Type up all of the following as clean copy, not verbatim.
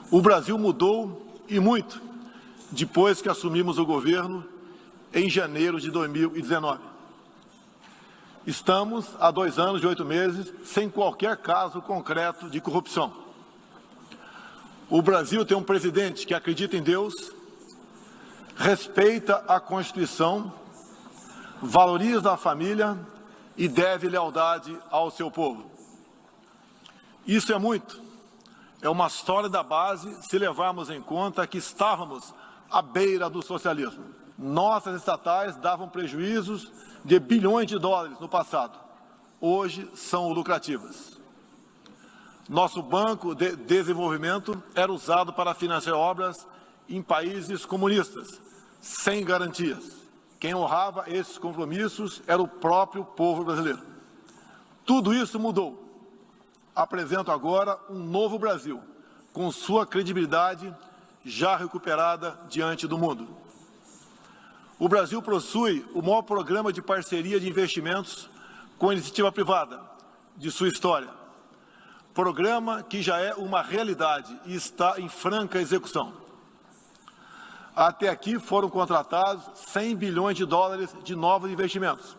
O Brasil mudou e muito depois que assumimos o governo em janeiro de 2019. Estamos há 2 anos e 8 meses sem qualquer caso concreto de corrupção. O Brasil tem um presidente que acredita em Deus, respeita a Constituição, valoriza a família e deve lealdade ao seu povo. Isso é muito. É uma sólida base se levarmos em conta que estávamos à beira do socialismo. Nossas estatais davam prejuízos de bilhões de dólares no passado. Hoje são lucrativas. Nosso Banco de Desenvolvimento era usado para financiar obras em países comunistas, sem garantias. Quem honrava esses compromissos era o próprio povo brasileiro. Tudo isso mudou. Apresento agora um novo Brasil, com sua credibilidade já recuperada diante do mundo. O Brasil possui o maior programa de parceria de investimentos com a iniciativa privada de sua história. Programa que já é uma realidade e está em franca execução. Até aqui foram contratados 100 bilhões de dólares de novos investimentos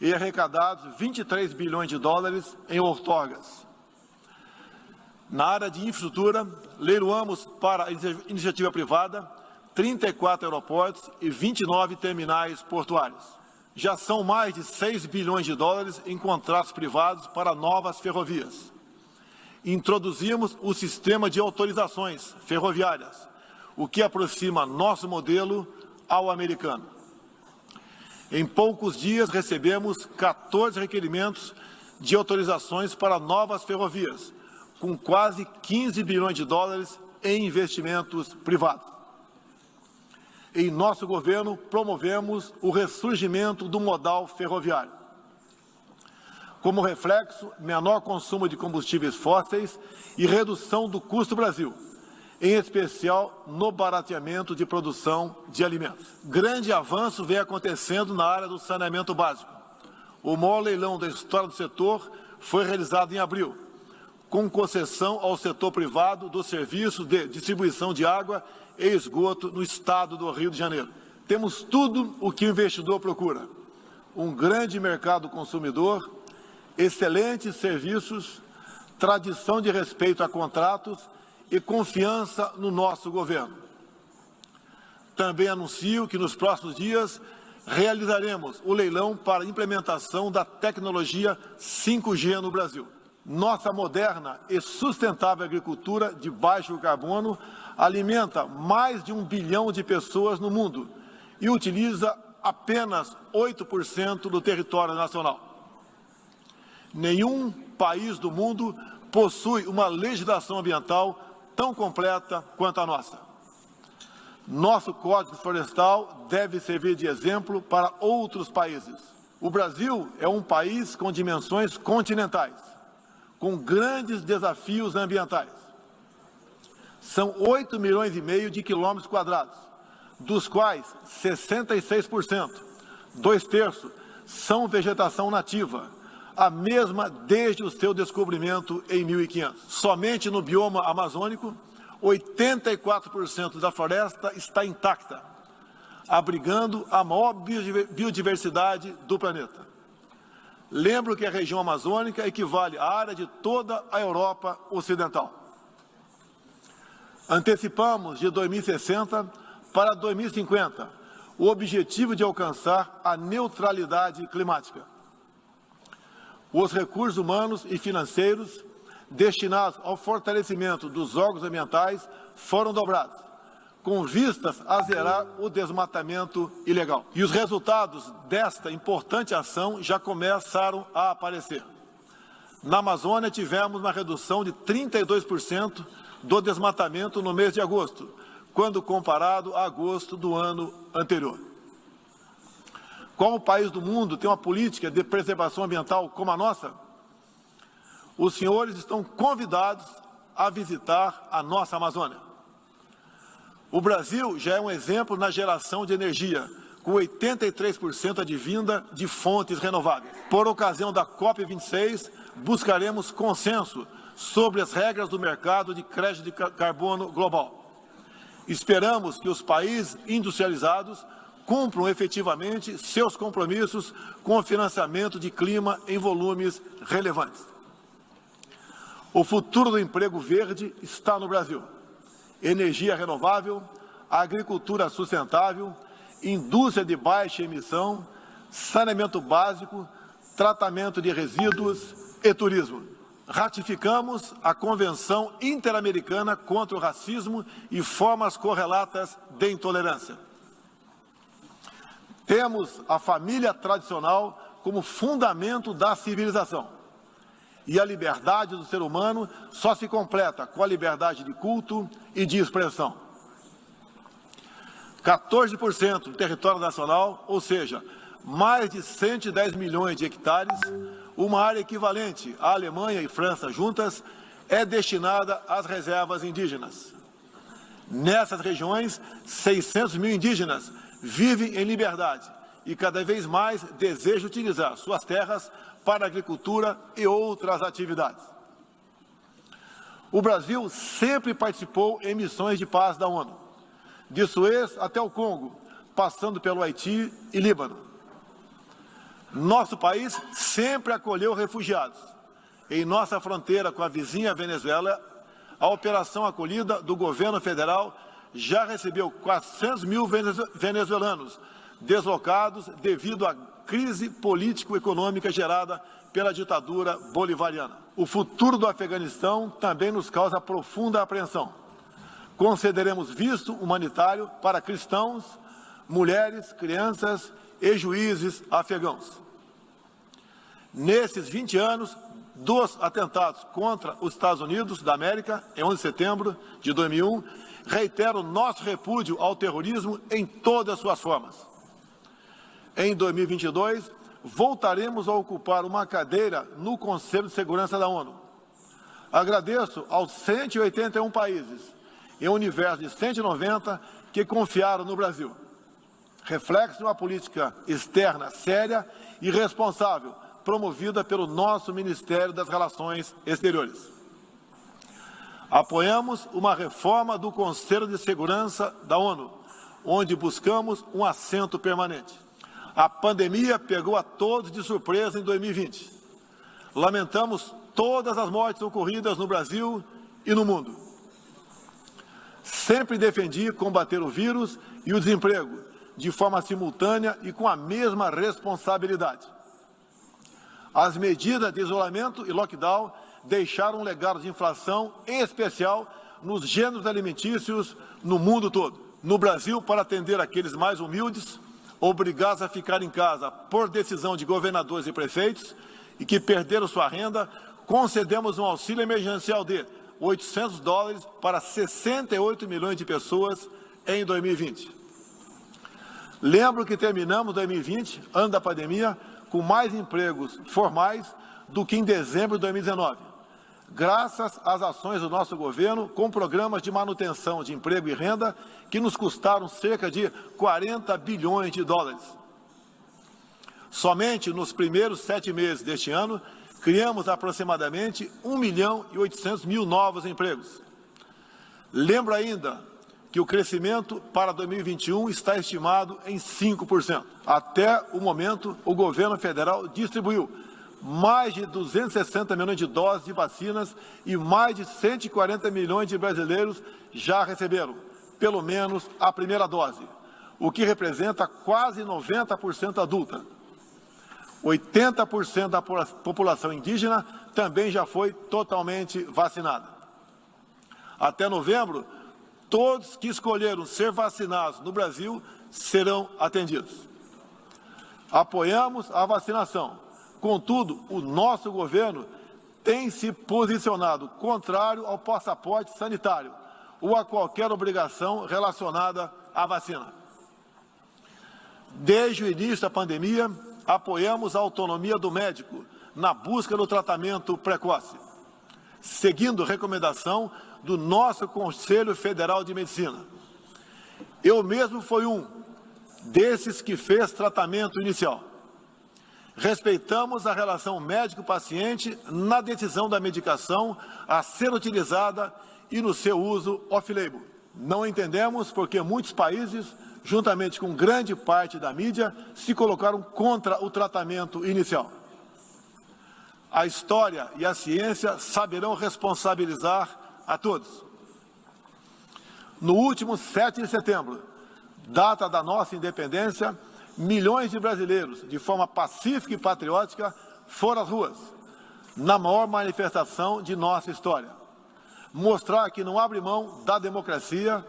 e arrecadados 23 bilhões de dólares em outorgas. Na área de infraestrutura, leiloamos para a iniciativa privada 34 aeroportos e 29 terminais portuários. Já são mais de 6 bilhões de dólares em contratos privados para novas ferrovias. Introduzimos o sistema de autorizações ferroviárias, o que aproxima nosso modelo ao americano. Em poucos dias recebemos 14 requerimentos de autorizações para novas ferrovias, com quase 15 bilhões de dólares em investimentos privados. Em nosso governo, promovemos o ressurgimento do modal ferroviário. Como reflexo, menor consumo de combustíveis fósseis e redução do custo Brasil, em especial no barateamento de produção de alimentos. Grande avanço vem acontecendo na área do saneamento básico. O maior leilão da história do setor foi realizado em abril, com concessão ao setor privado dos serviços de distribuição de água e esgoto no estado do Rio de Janeiro. Temos tudo o que o investidor procura: um grande mercado consumidor, excelentes serviços, tradição de respeito a contratos e confiança no nosso governo. Também anuncio que nos próximos dias realizaremos o leilão para a implementação da tecnologia 5G no Brasil. Nossa moderna e sustentável agricultura de baixo carbono alimenta mais de 1 bilhão de pessoas no mundo e utiliza apenas 8% do território nacional. Nenhum país do mundo possui uma legislação ambiental tão completa quanto a nossa. Nosso Código Florestal deve servir de exemplo para outros países. O Brasil é um país com dimensões continentais, com grandes desafios ambientais. São 8,5 milhões de quilômetros quadrados, dos quais 66%, 2/3, são vegetação nativa, a mesma desde o seu descobrimento em 1500. Somente no bioma amazônico, 84% da floresta está intacta, abrigando a maior biodiversidade do planeta. Lembro que a região amazônica equivale à área de toda a Europa Ocidental. Antecipamos de 2060 para 2050 o objetivo de alcançar a neutralidade climática. Os recursos humanos e financeiros destinados ao fortalecimento dos órgãos ambientais foram dobrados, com vistas a zerar o desmatamento ilegal. E os resultados desta importante ação já começaram a aparecer. Na Amazônia, tivemos uma redução de 32% do desmatamento no mês de agosto, quando comparado a agosto do ano anterior. Qual país do mundo tem uma política de preservação ambiental como a nossa? Os senhores estão convidados a visitar a nossa Amazônia. O Brasil já é um exemplo na geração de energia, com 83% advinda de fontes renováveis. Por ocasião da COP26, buscaremos consenso sobre as regras do mercado de crédito de carbono global. Esperamos que os países industrializados cumpram efetivamente seus compromissos com o financiamento de clima em volumes relevantes. O futuro do emprego verde está no Brasil. Energia renovável, agricultura sustentável, indústria de baixa emissão, saneamento básico, tratamento de resíduos e turismo. Ratificamos a Convenção Interamericana contra o Racismo e formas correlatas de intolerância. Temos a família tradicional como fundamento da civilização. E a liberdade do ser humano só se completa com a liberdade de culto e de expressão. 14% do território nacional, ou seja, mais de 110 milhões de hectares, uma área equivalente à Alemanha e França juntas, é destinada às reservas indígenas. Nessas regiões, 600 mil indígenas vivem em liberdade e cada vez mais desejam utilizar suas terras para a agricultura e outras atividades. O Brasil sempre participou em missões de paz da ONU, de Suez até o Congo, passando pelo Haiti e Líbano. Nosso país sempre acolheu refugiados. Em nossa fronteira com a vizinha Venezuela, a operação acolhida do governo federal já recebeu 400 mil venezuelanos deslocados devido à crise político-econômica gerada pela ditadura bolivariana. O futuro do Afeganistão também nos causa profunda apreensão. Concederemos visto humanitário para cristãos, mulheres, crianças e juízes afegãos. Nesses 20 anos dos atentados contra os Estados Unidos da América, em 11 de setembro de 2001, reitero nosso repúdio ao terrorismo em todas as suas formas. Em 2022, voltaremos a ocupar uma cadeira no Conselho de Segurança da ONU. Agradeço aos 181 países, em um universo de 190, que confiaram no Brasil. Reflexo de uma política externa séria e responsável, promovida pelo nosso Ministério das Relações Exteriores. Apoiamos uma reforma do Conselho de Segurança da ONU, onde buscamos um assento permanente. A pandemia pegou a todos de surpresa em 2020. Lamentamos todas as mortes ocorridas no Brasil e no mundo. Sempre defendi combater o vírus e o desemprego de forma simultânea e com a mesma responsabilidade. As medidas de isolamento e lockdown deixaram um legado de inflação, em especial nos gêneros alimentícios no mundo todo. No Brasil, para atender aqueles mais humildes, obrigados a ficar em casa por decisão de governadores e prefeitos e que perderam sua renda, concedemos um auxílio emergencial de $800 para 68 milhões de pessoas em 2020. Lembro que terminamos 2020, ano da pandemia, com mais empregos formais do que em dezembro de 2019, graças às ações do nosso governo com programas de manutenção de emprego e renda que nos custaram cerca de 40 bilhões de dólares. Somente nos primeiros 7 meses deste ano, criamos aproximadamente 1.800.000 novos empregos. Lembro ainda que o crescimento para 2021 está estimado em 5%. Até o momento, o governo federal distribuiu mais de 260 milhões de doses de vacinas e mais de 140 milhões de brasileiros já receberam, pelo menos, a primeira dose, o que representa quase 90% adulta. 80% da população indígena também já foi totalmente vacinada. Até novembro, todos que escolheram ser vacinados no Brasil serão atendidos. Apoiamos a vacinação. Contudo, o nosso governo tem se posicionado contrário ao passaporte sanitário ou a qualquer obrigação relacionada à vacina. Desde o início da pandemia, apoiamos a autonomia do médico na busca do tratamento precoce, seguindo recomendação do nosso Conselho Federal de Medicina. Eu mesmo fui um desses que fez tratamento inicial. Respeitamos a relação médico-paciente na decisão da medicação a ser utilizada e no seu uso off-label. Não entendemos porque muitos países, juntamente com grande parte da mídia, se colocaram contra o tratamento inicial. A história e a ciência saberão responsabilizar a todos. No último 7 de setembro, data da nossa independência, milhões de brasileiros, de forma pacífica e patriótica, foram às ruas, na maior manifestação de nossa história. Mostrar que não abre mão da democracia,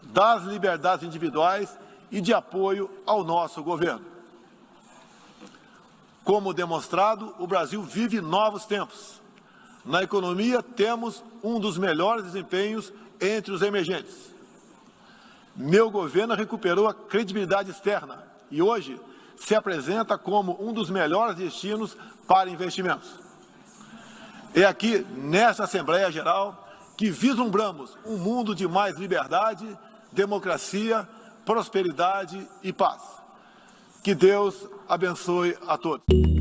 das liberdades individuais e de apoio ao nosso governo. Como demonstrado, o Brasil vive novos tempos. Na economia, temos um dos melhores desempenhos entre os emergentes. Meu governo recuperou a credibilidade externa e hoje se apresenta como um dos melhores destinos para investimentos. É aqui, nesta Assembleia Geral, que vislumbramos um mundo de mais liberdade, democracia, prosperidade e paz. Que Deus abençoe a todos.